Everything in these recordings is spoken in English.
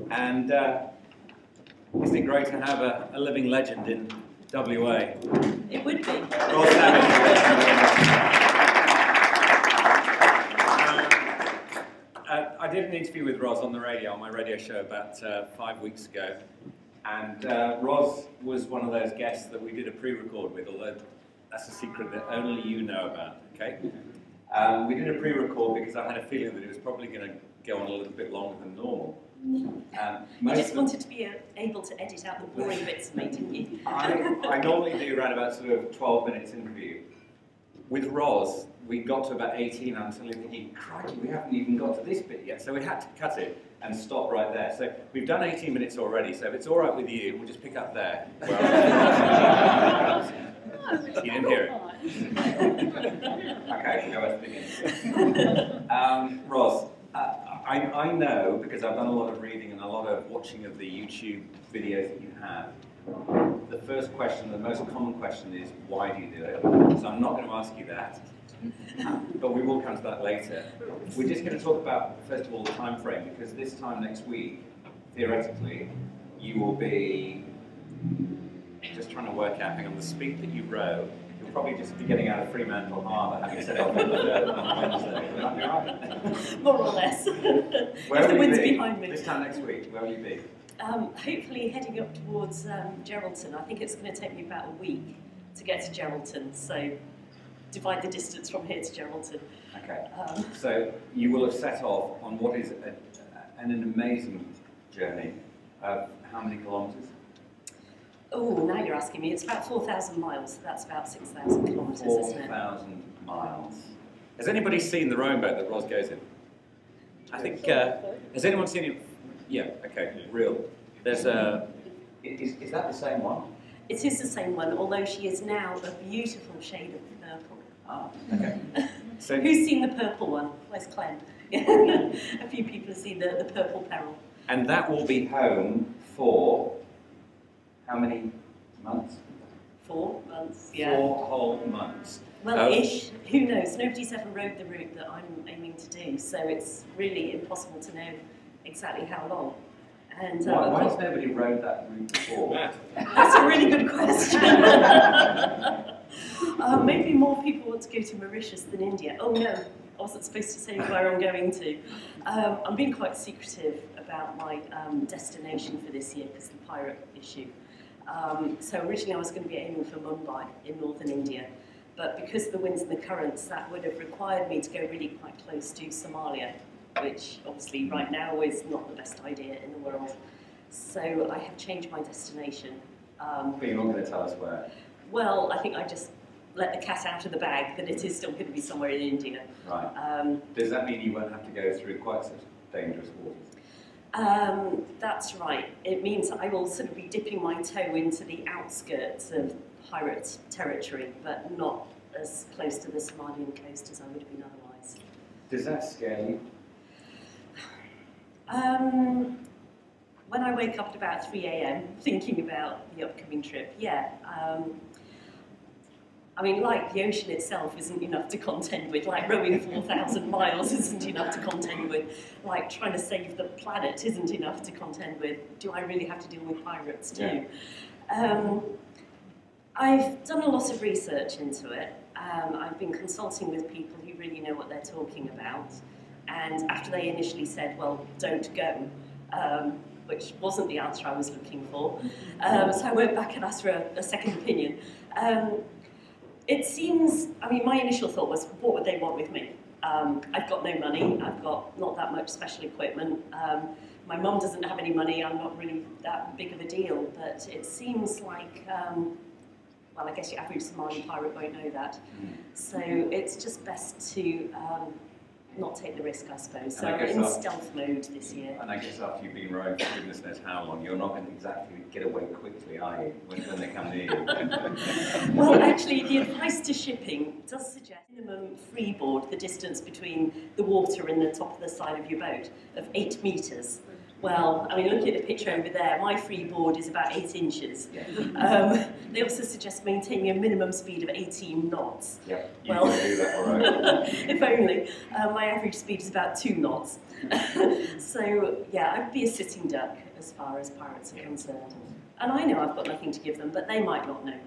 And isn't it great to have a living legend in WA? It would be. Roz Savage. I did an interview with Roz on the radio, on my radio show about 5 weeks ago. And Roz was one of those guests that we did a pre-record with, although that's a secret that only you know about, okay? We did a pre-record because I had a feeling that it was probably going to go on a little bit longer than normal. You just wanted to be able to edit out the boring bits of me, didn't you? I normally do around about sort of 12 minutes interview. With Roz, we got to about 18 and I'm suddenly thinking, crikey, we haven't even got to this bit yet. So we had to cut it and stop right there. So we've done 18 minutes already, so if it's all right with you, we'll just pick up there. You didn't hear it? Okay, we'll go back to the beginning. Roz, I know, because I've done a lot of reading and a lot of watching of the YouTube videos that you have, the first question, the most common question is, why do you do it? So I'm not going to ask you that, but we will come to that later. We're just going to talk about, first of all, the time frame, because this time next week, theoretically, you will be just trying to work out, hang on, the speed that you wrote, you'll probably just be getting out of Fremantle Harbour, having set off on Wednesday. Will that be right? More or less. Where if the will wind's you be behind me. This time next week, where will you be? Hopefully heading up towards Geraldton. I think it's going to take me about a week to get to Geraldton, so divide the distance from here to Geraldton. Okay. So you will have set off on what is an amazing journey of how many kilometres? Oh, now you're asking me. It's about 4,000 miles, so that's about 6,000 kilometres, isn't it? 4,000 miles. Has anybody seen the rowing boat that Roz goes in? I think, has anyone seen it? Yeah, okay, real. There's a... Is that the same one? It is the same one, although she is now a beautiful shade of purple. Ah, okay. So, who's seen the purple one? Where's Clem? A few people have seen the purple peril. And that will be home for how many months? 4 months, yeah. 4 whole months. Well, ish. Who knows? Nobody's ever rode the route that I'm aiming to do, so it's really impossible to know exactly how long. And why has nobody rode that route before? That's a really good question. Maybe more people want to go to Mauritius than India. Oh no, I wasn't supposed to say where I'm going to. I'm being quite secretive about my destination for this year because of the pirate issue. So originally I was going to be aiming for Mumbai in northern India, but because of the winds and the currents, that would have required me to go really quite close to Somalia, which obviously right now is not the best idea in the world. So I have changed my destination. But you're not going to tell us where? Well, I think I just let the cat out of the bag that it is still going to be somewhere in India. Right. Does that mean you won't have to go through quite such dangerous waters? That's right. It means I will sort of be dipping my toe into the outskirts of pirate territory, but not as close to the Somalian coast as I would have been otherwise. Does that scare you? When I wake up at about 3 AM thinking about the upcoming trip, yeah. I mean, like the ocean itself isn't enough to contend with, like rowing 4,000 miles isn't enough to contend with, like trying to save the planet isn't enough to contend with. Do I really have to deal with pirates too? Yeah. I've done a lot of research into it. I've been consulting with people who really know what they're talking about. And after they initially said, well, don't go, which wasn't the answer I was looking for, so I went back and asked for a second opinion. It seems, I mean, my initial thought was, what would they want with me? I've got no money, I've got not that much special equipment, my mum doesn't have any money, I'm not really that big of a deal, but it seems like, well, I guess your average Somali pirate won't know that. So it's just best to not take the risk, I suppose. So I'm in stealth mode this year. And I guess after you've been rowing for goodness knows how long, you're not going to exactly get away quickly, are you, when they come near you? Well, actually, the advice to shipping does suggest minimum freeboard, the distance between the water and the top of the side of your boat, of 8 metres. Well, I mean, looking at the picture over there, my freeboard is about 8 inches. They also suggest maintaining a minimum speed of 18 knots. Yep, you Well, can do that all right. if only. My average speed is about 2 knots. So, yeah, I'd be a sitting duck as far as pirates are concerned. And I know I've got nothing to give them, but they might not know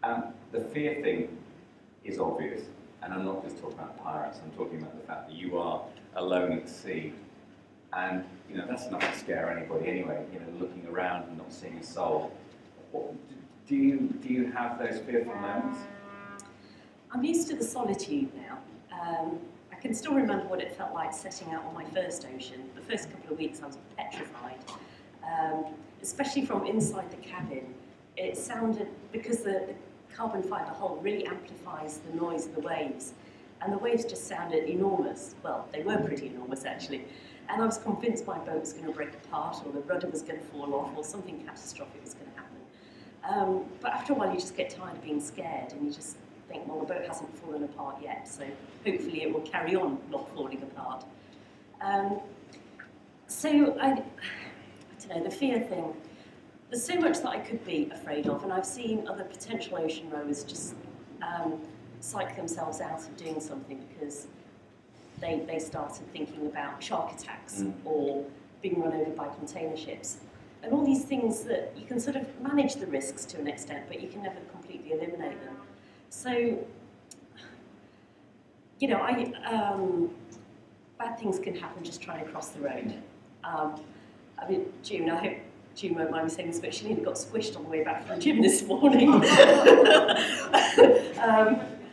that. The fear thing is obvious, and I'm not just talking about pirates, I'm talking about the fact that you are alone at sea. And that's enough to scare anybody anyway. Looking around and not seeing a soul. Do you have those fearful moments? I'm used to the solitude now. I can still remember what it felt like setting out on my first ocean. The first couple of weeks I was petrified, especially from inside the cabin. It sounded, because the carbon fibre hull really amplifies the noise of the waves, and the waves just sounded enormous. Well, they were pretty enormous actually. And I was convinced my boat was going to break apart, or the rudder was going to fall off, or something catastrophic was going to happen. But after a while, you just get tired of being scared, and you just think, well, the boat hasn't fallen apart yet, so hopefully it will carry on not falling apart. So I don't know, the fear thing. There's so much that I could be afraid of, and I've seen other potential ocean rowers just psych themselves out of doing something because they started thinking about shark attacks or being run over by container ships. And all these things that you can sort of manage the risks to an extent, but you can never completely eliminate them. So, bad things can happen just trying to cross the road. I mean, June, I hope June won't mind me saying this, but she nearly got squished on the way back from the gym this morning.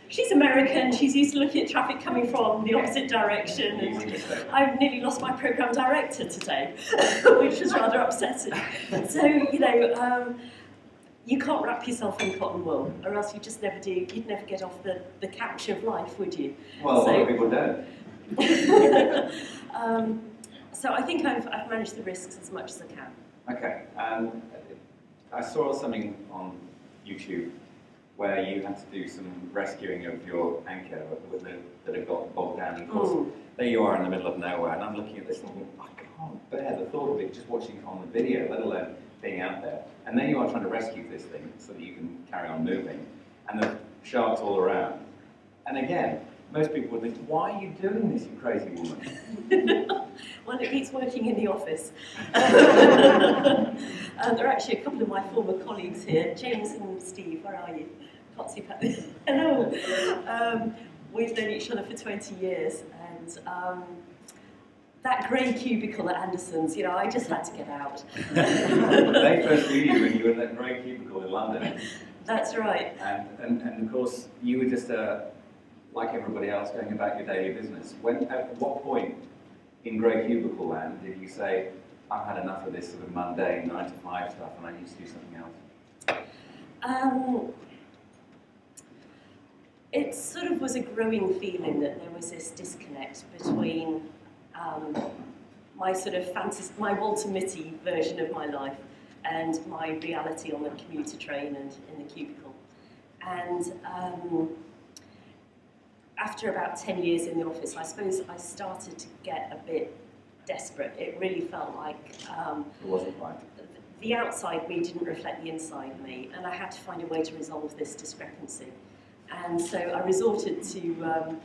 She's American, she's used to looking at traffic coming from the opposite direction, and I've nearly lost my programme director today, which was rather upsetting. So, you can't wrap yourself in cotton wool, or else you'd never get off the couch of life, would you? Well, a lot of people don't. So I think I've managed the risks as much as I can. Okay, I saw something on YouTube where you had to do some rescuing of your anchor that had got bogged down. And of course, there you are in the middle of nowhere, and I'm looking at this thinking, I can't bear the thought of it, just watching it on the video, let alone being out there. And then you are trying to rescue this thing so that you can carry on moving, and there's sharks all around. And again, most people would think, why are you doing this, you crazy woman? Well, it keeps working in the office. There are actually a couple of my former colleagues here, James and Steve, where are you? Can't see Pat. Hello. We've known each other for 20 years, and that grey cubicle at Anderson's, I just had to get out. They first knew you when you were in that grey cubicle in London. That's right. And of course, you were just like everybody else, going about your daily business. At what point in grey cubicle land did you say, I've had enough of this sort of mundane 9-to-5 stuff and I need to do something else? It sort of was a growing feeling that there was this disconnect between my sort of fantasy, my Walter Mitty version of my life and my reality on the commuter train and in the cubicle. And after about 10 years in the office, I suppose I started to get a bit desperate. It really felt like it wasn't right. The outside me didn't reflect the inside me, and I had to find a way to resolve this discrepancy. And so I resorted to,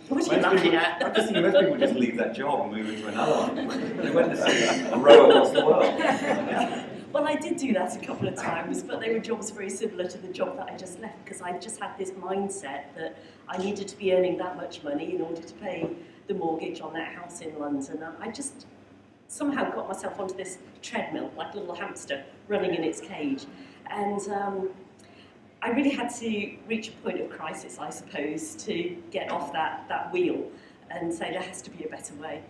what are you laughing at? I've just seen most people just leave that job and move into another one. They went to see a row across the world. Well, I did do that a couple of times, but they were jobs very similar to the job that I just left, because I just had this mindset that I needed to be earning that much money in order to pay the mortgage on that house in London. And I just somehow got myself onto this treadmill, like a little hamster running in its cage. And I really had to reach a point of crisis, I suppose, to get off that wheel and say there has to be a better way.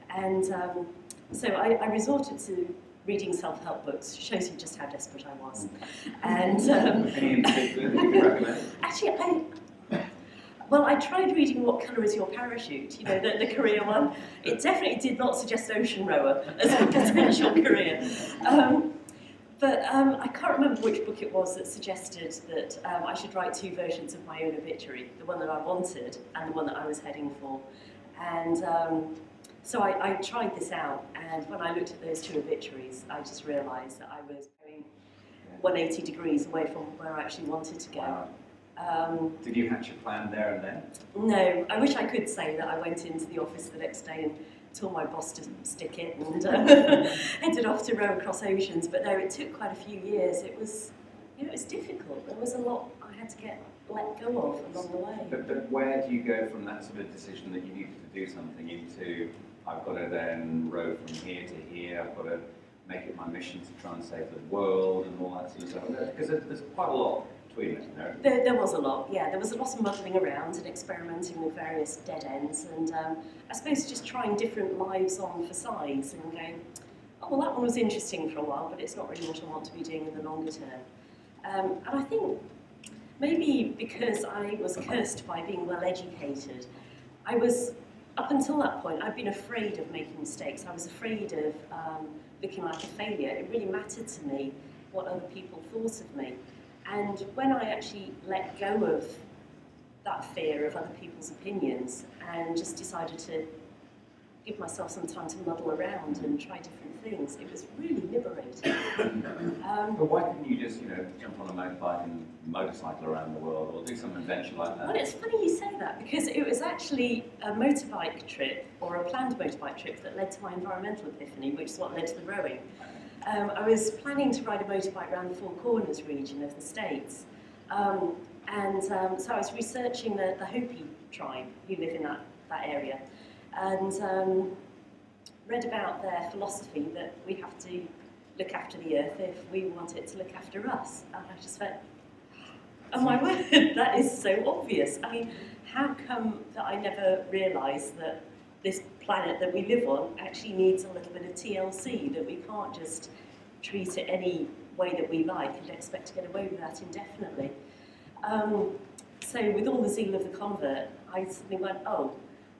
And so I resorted to reading self-help books. Shows you just how desperate I was. And any in particular that you could recommend? Actually, I tried reading What Colour Is Your Parachute, the career one. It definitely did not suggest ocean rower as a potential career. But I can't remember which book it was that suggested that I should write 2 versions of my own obituary, the one that I wanted and the one that I was heading for. And so I tried this out, And when I looked at those two obituaries, I just realised that I was going 180 degrees away from where I actually wanted to go. Wow. Did you hatch a plan there and then? No, I wish I could say that I went into the office the next day and told my boss to stick it and headed off to row across oceans. But no, it took quite a few years. It was, it was difficult. There was a lot I had to let go of along the way. But where do you go from that sort of decision that you needed to do something into, I've got to then row from here to here, I've got to make it my mission to try and save the world and all that sort of stuff? Because there's quite a lot between it, no? There was a lot, yeah. There was a lot of muddling around and experimenting with various dead ends, and I suppose just trying different lives on for size and going, oh, well, that one was interesting for a while, but it's not really what I want to be doing in the longer term. And I think maybe because I was cursed by being well educated, I was, up until that point, I'd been afraid of making mistakes. I was afraid of looking like a failure. It really mattered to me what other people thought of me. And when I actually let go of that fear of other people's opinions and just decided to give myself some time to muddle around and try different things, it was really liberating. But why couldn't you just, jump on a motorbike and motorcycle around the world, or do some adventure like that? Well, it's funny you say that, because it was actually a motorbike trip, or a planned motorbike trip, that led to my environmental epiphany, which is what led to the rowing. I was planning to ride a motorbike around the Four Corners region of the States. So I was researching the Hopi tribe who live in that area, and read about their philosophy that we have to look after the earth if we want it to look after us. And I just went, oh my word, that is so obvious. I mean, how come that I never realised that this planet that we live on actually needs a little bit of TLC, that we can't just treat it any way that we like and expect to get away with that indefinitely. So with all the zeal of the convert, I suddenly went, oh,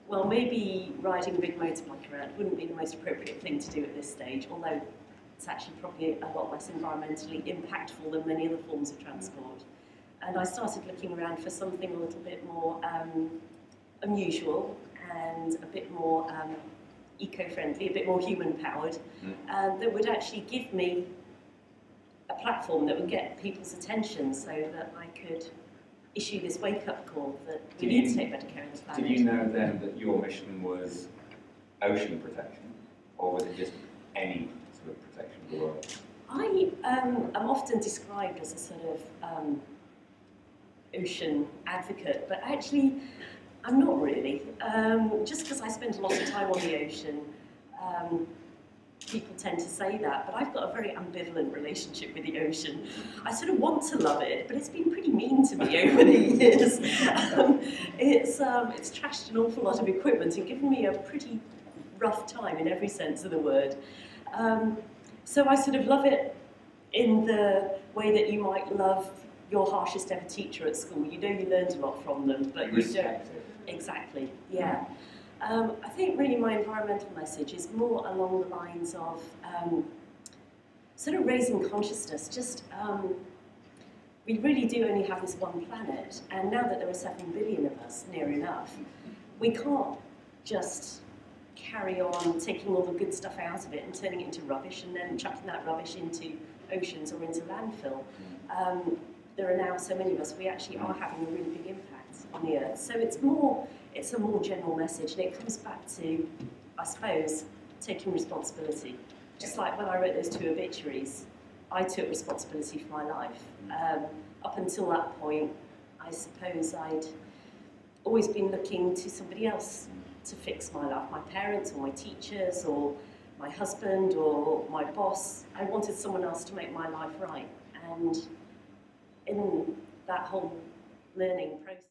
well, maybe riding a big motorbike around wouldn't be the most appropriate thing to do at this stage, although it's actually probably a lot less environmentally impactful than many other forms of transport. And I started looking around for something a little bit more unusual and a bit more eco-friendly, a bit more human-powered, that would actually give me a platform that would get people's attention so that I could issue this wake-up call that we need to take better care of the planet. Did you know then that your mission was ocean protection, or was it just any sort of protection of the world? I am often described as a sort of ocean advocate, but actually I'm not really. Just because I spend a lot of time on the ocean, people tend to say that, but I've got a very ambivalent relationship with the ocean. I sort of want to love it, but it's been pretty mean to me over the years. It's trashed an awful lot of equipment and given me a pretty rough time in every sense of the word. So I sort of love it in the way that you might love your harshest ever teacher at school. You know you learned a lot from them, but you don't. Exactly, yeah. I think really my environmental message is more along the lines of sort of raising consciousness. Just we really do only have this one planet, and now that there are 7 billion of us, near enough, we can't just carry on taking all the good stuff out of it and turning it into rubbish and then chucking that rubbish into oceans or into landfill. There are now so many of us, we actually are having a really big impact on the earth. So it's a more general message, and it comes back to, I suppose, taking responsibility. Just like when I wrote those 2 obituaries, I took responsibility for my life. Up until that point, I suppose I'd always been looking to somebody else to fix my life, my parents or my teachers or my husband or my boss. I wanted someone else to make my life right. And in that whole learning process,